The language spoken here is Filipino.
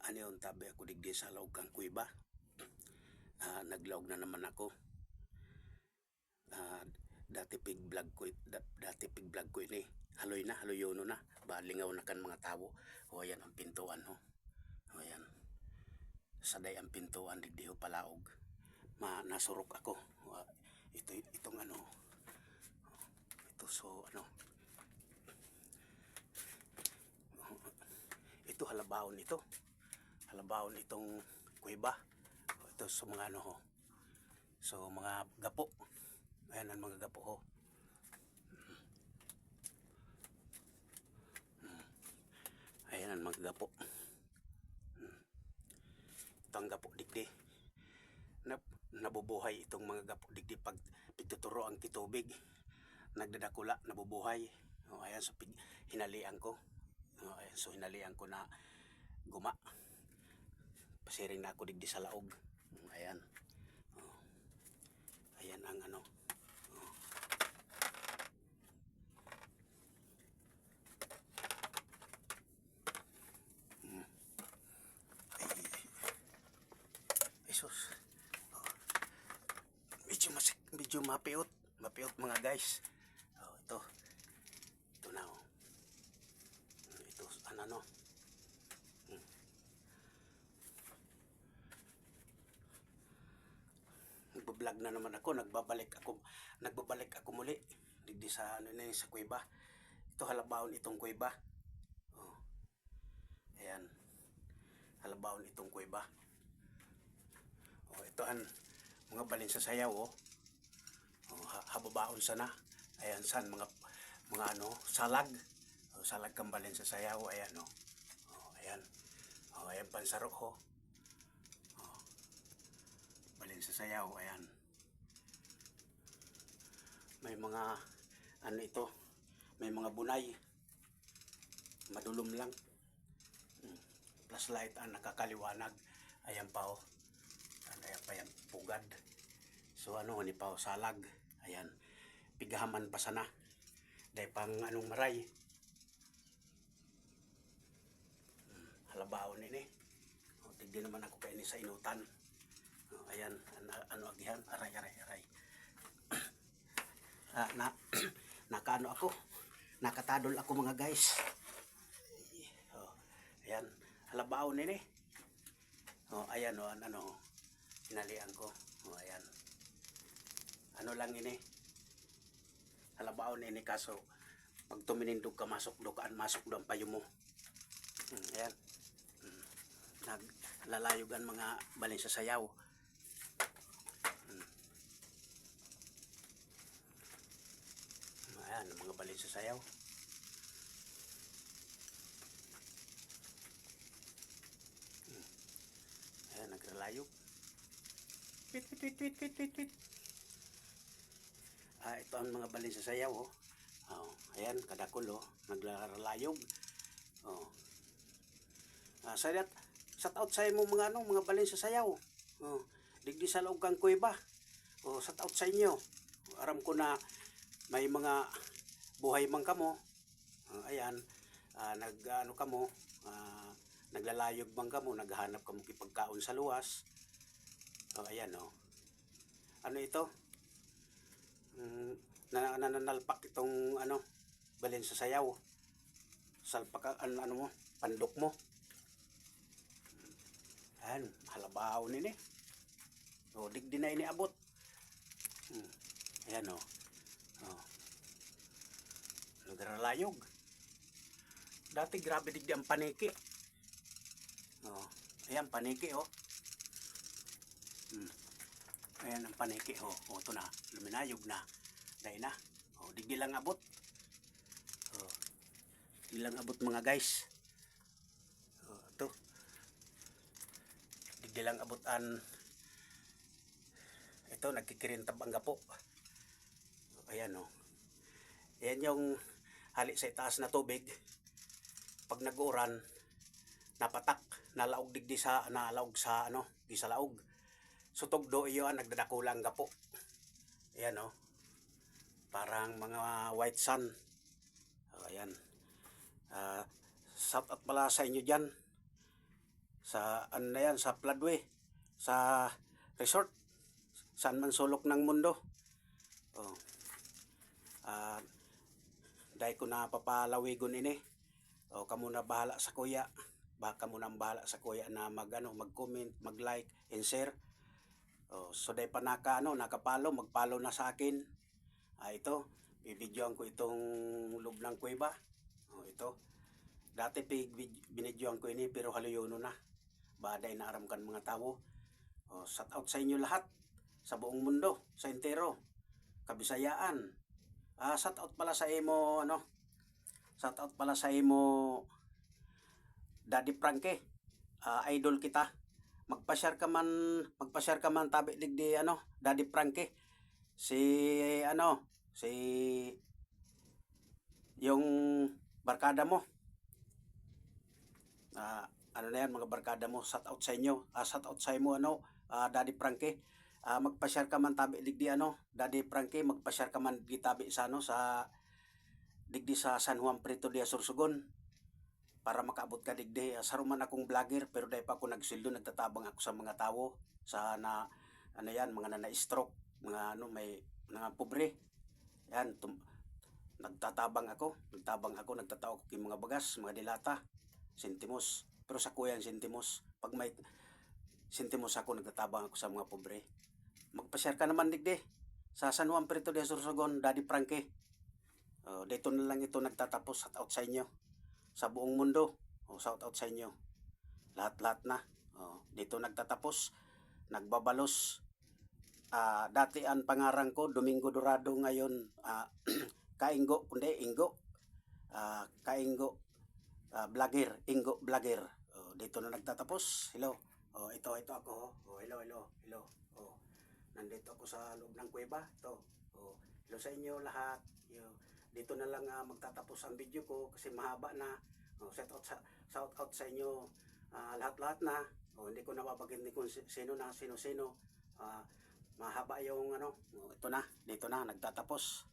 Ano yung tabi ako digdi sa laog kang kuiba. Naglaog na naman ako. Dati pig vlog ko ini. Haloy na. Balingaw na kan mga tao. O ayan ang pintuan ho. O ayan. Saday ang pintuan digdi ho palaog. Nasurok ako. Itong ano. Ito so ano. Ito halabaon ito. Halabaon itong kuiba. Ito sa mga ano ho. So mga gapo. Ayan ang mga gapo ho. Ayan ang mga gapo. Ito ang gapo digdi. Nabubuhay itong mga gapo digdi pag pigtuturo ang kitubig. Nagdadakula, nabubuhay. Ayan so hinalian ko. Ayan so hinalian ko na guma. Pasiring na ako digdi sa laog. Ayan. Ayan ang ano. Jesus. Medyo mapiot mga guys. Ito na ito ano nagbablog na naman ako, nagbabalik ako muli digdi sa ano na sa kuweba. Ito halabaon itong kuweba. Ayan halabaon itong kuweba. Ito ang mga balin sa sayaw hababaon sana. Ayan san mga ano salag. Salag kang balin sa sayaw. Ayan ayan. Ayan pansarok ho. Balin sa sayaw. Ayan. May mga ano ito. May mga bunay. Madulom lang. Flashlight ang nakakaliwanag. Ayan pa ho. Ayan pa yan pugad. So ano ni pa ho salag. Ayan. Pigahaman pa sana. Dahil pang anong maray. Halabaon ini. Tigdi naman ako kaini sa inutan. Ayan. Ano agihan. Aray. Nakaano ako. Nakatadol ako mga guys. Ayan. Halabaon ini. Ayan ano. Hinalian ko. Ayan. Ano lang ini. Halabaon ini kaso pag tuminindog ka masok do ang payo mo. Ayan. Naglalayog ang mga balin sa sayaw. Ayan ang mga balin sa sayaw. Ayan naglalayog. Tweet. Ito ang mga balin sa sayaw ayan kadakol naglalayog. Shout out sa mo mga mga balin sa sayaw. Digdi sa laog kang kuweba. Shout out sa inyo. Aram ko na may mga buhay man kamo. Ayan nagano kamo naglalayog bang kamo, naghahanap kamo kipagkaon sa luwas. Ayan ano ito? Nananalpak itong ano balin sa sayaw. Salpak ano mo, pandok mo. Ayan, halabaw nini. Digdi na ini abot. Ayan naglalayog. Dati grabe digdi ang paniki. Ayan paniki ayan ang paniki ito na luminayog na dahil na digdi lang abot mga guys. Ito digdi lang abotan. Ito nagkikirintab ang gapo. Ayan ayan yung hali sa itaas na tubig pag nag-uran napatak nalaog digdi sa nalaog sa di sa laog. So tugdo iyon nagdadakulang gapo. Ayan parang mga white sun. Ayan. Shout out pala sa inyo dyan. sa ano na yan, sa Floodway, sa resort, saan man sulok ng mundo. Oh, ah dahil ko na papalawigon ini. O kamo na bahala sa kuya. Baka mo nang bahala sa kuya na mag-comment, mag-like, and share. So dahil pa nakapalo, mag-follow na sa akin. Ito, bibidyoan ko itong loob ng kuweba. Ito. Dati binidyoan ko ini pero haluyono na. Baday na aram kan mga tao. Shout out sa inyo lahat sa buong mundo, sa entero, Kabisayaan. Shout out pala sa imo shout out pala sa imo Daddy Frankie. Idol kita. Magpa-share ka man tabi digdi Daddy Frankie. Si yung barkada mo. Ano na yan, mga barkada mo, shout out sa inyo. Shout out sa imo Daddy Frankie. Magpa-share ka man tabi digdi Daddy Frankie, magpa-share ka man digdi tabi sa sa digdi sa San Juan Prieto de Sorsogon para makaabot ka digdi. Saruman akong vlogger pero dahil pa ako nagsildo, nagtatabang ako sa mga tao sa mga na-stroke, mga may mga pobre. Yan, nagtatao ako, nagtatao ko kay mga bagas, mga dilata, sentimos. Pero sa kuya ang sentimos. Pag may sentimos ako, nagtatabang ako sa mga pobre. Magpa-share ka naman digdi sa San Juan Prieto de Sorsogon, Daddy Frankie. Dito na lang ito nagtatapos. Shout out sa inyo sa buong mundo. Shout out sa inyo lahat na. Dito nagtatapos, nagbabalos. Dati ang pangarang ko Domingo Dorado, ngayon Kaingo, kundi Ingo. Kaingo vlogger, Ingo vlogger. Dito na nagtatapos. Hello. Ito ako. Hello. Nandito ako sa loob ng kuweba. Ito. Hello sa inyo lahat. Dito na lang magtatapos ang video ko kasi mahaba na. Shout out sa inyo lahat na. Hindi ko nababagitin kung sino. Mahaba yung ito na, dito na nagtatapos.